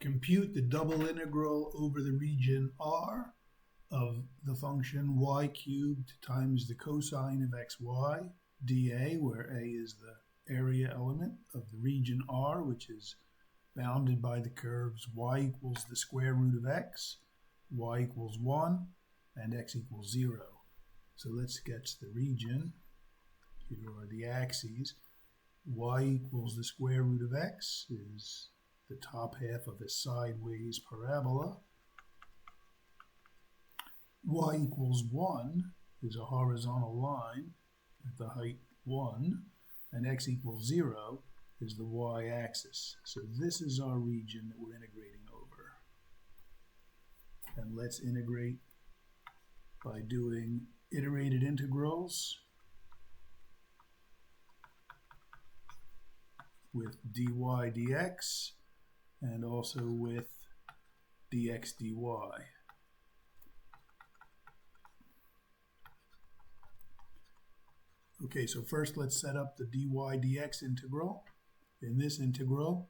Compute the double integral over the region R of the function y cubed times the cosine of xy dA, where A is the area element of the region R, which is bounded by the curves y equals the square root of x, y equals 1, and x equals 0. So let's sketch the region. Here are the axes. Y equals the square root of x is the top half of a sideways parabola. Y equals 1 is a horizontal line at the height 1, and x equals 0 is the y-axis. So this is our region that we're integrating over. And let's integrate by doing iterated integrals with dy dx and also with dx dy. Okay, so first let's set up the dy dx integral. In this integral,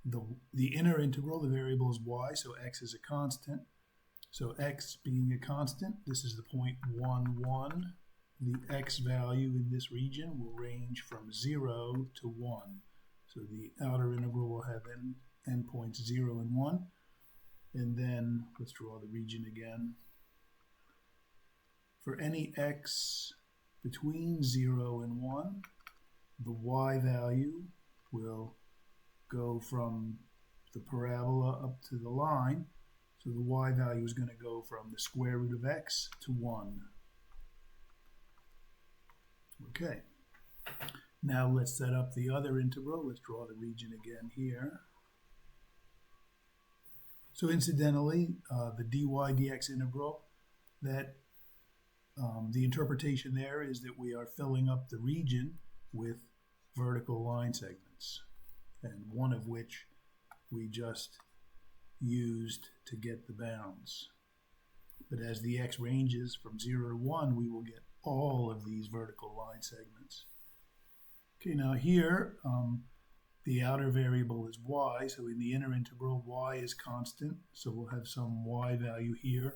the inner integral, the variable is y, so x is a constant. So x being a constant, this is the point 1, 1. The x value in this region will range from 0 to 1. So the outer integral will have endpoints 0 and 1. And then let's draw the region again. For any x between 0 and 1, the y value will go from the parabola up to the line. So the y value is going to go from the square root of x to 1. Okay. Now let's set up the other integral. Let's draw the region again here. So incidentally, the dy dx integral, that the interpretation there is that we are filling up the region with vertical line segments, and one of which we just used to get the bounds. But as the x ranges from 0 to 1, we will get all of these vertical line segments. Okay, now here, the outer variable is y, so in the inner integral, y is constant, so we'll have some y value here,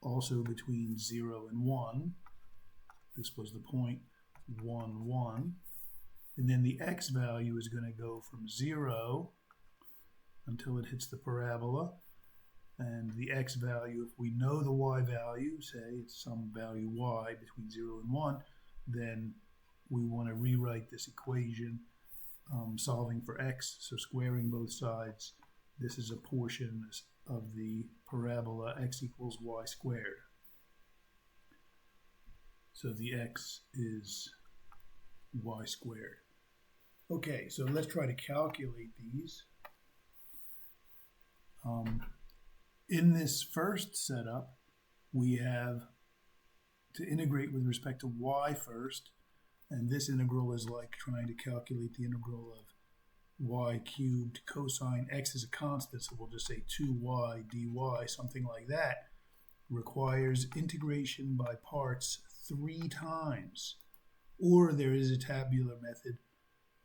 also between 0 and 1. This was the point 1, 1. And then the x value is going to go from 0 until it hits the parabola. And the x value, if we know the y value, say it's some value y between 0 and 1, then we want to rewrite this equation solving for x, so squaring both sides. This is a portion of the parabola x equals y squared. So the x is y squared. Okay, so let's try to calculate these. In this first setup, we have to integrate with respect to y first, and this integral is like trying to calculate the integral of y cubed cosine x is a constant, so we'll just say 2y dy, something like that. Requires integration by parts 3 times, or there is a tabular method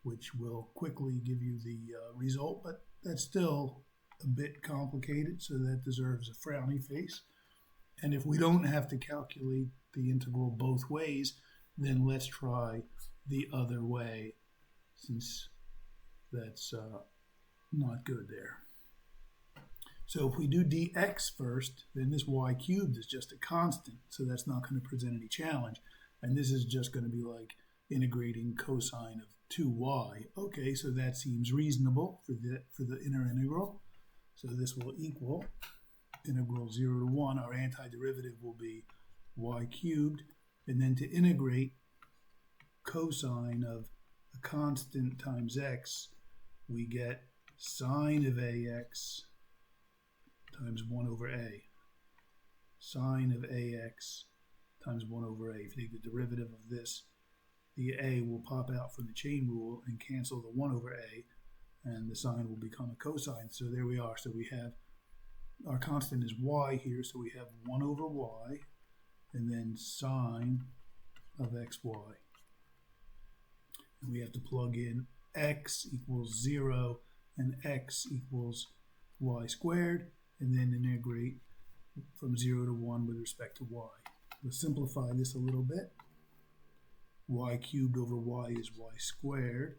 which will quickly give you the result, but that's still a bit complicated, so that deserves a frowny face. And if we don't have to calculate the integral both ways, then let's try the other way, since that's not good there. So if we do dx first, then this y cubed is just a constant, so that's not going to present any challenge. And this is just going to be like integrating cosine of 2y. Okay, so that seems reasonable for the inner integral. So this will equal integral 0 to 1. Our antiderivative will be y cubed. And then to integrate cosine of a constant times x, we get sine of ax times 1 over a. Sine of ax times 1 over a. If you take the derivative of this, the a will pop out from the chain rule and cancel the 1 over a, and the sine will become a cosine. So there we are. So we have, our constant is y here, so we have 1 over y, and then sine of xy. And we have to plug in x equals 0 and x equals y squared, and then integrate from 0 to 1 with respect to y. Let's simplify this a little bit. Y cubed over y is y squared,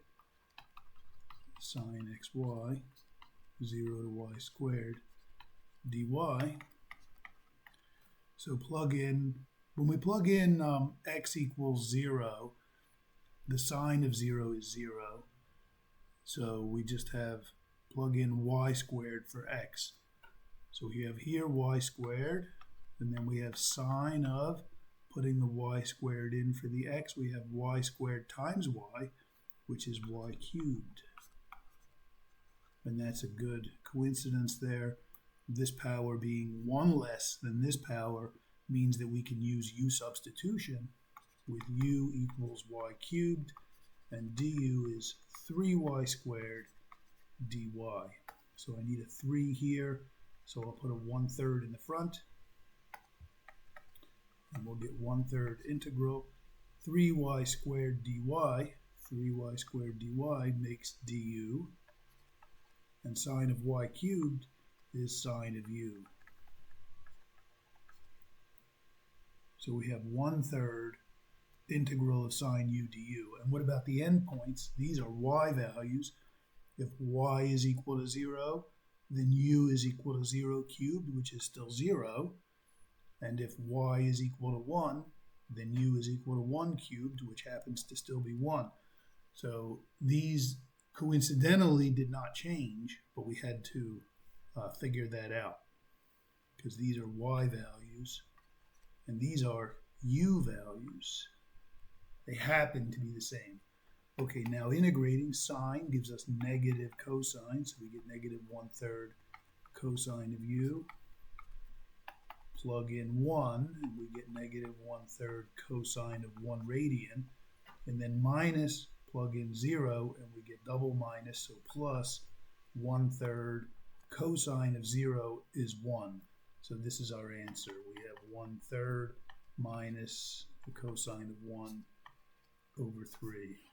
sine xy, 0 to y squared dy. So plug in, when we plug in x equals 0, the sign of 0 is 0. So we just have plug in y squared for x. So we have here y squared, and then we have sine of, putting the y squared in for the x, we have y squared times y, which is y cubed. And that's a good coincidence there. This power being 1 less than this power means that we can use u substitution with u equals y cubed, and du is 3y squared dy. So I need a 3 here, so I'll put a 1/3 in the front, and we'll get 1/3 integral 3y squared dy. 3y squared dy makes du, and sine of y cubed is sine of u. So we have 1/3 integral of sine u du. And what about the endpoints? These are y values. If y is equal to 0, then u is equal to 0 cubed, which is still 0. And if y is equal to 1, then u is equal to 1 cubed, which happens to still be 1. So these coincidentally did not change, but we had to figure that out, because these are y values and these are u values. They happen to be the same. Okay, now integrating, sine gives us negative cosine, so we get negative 1/3 cosine of u. Plug in 1, and we get negative 1/3 cosine of 1 radian. And then minus, plug in 0, and we get double minus, so plus 1/3 cosine of 0 is 1. So this is our answer. We have 1/3 minus the cosine of 1 over 3.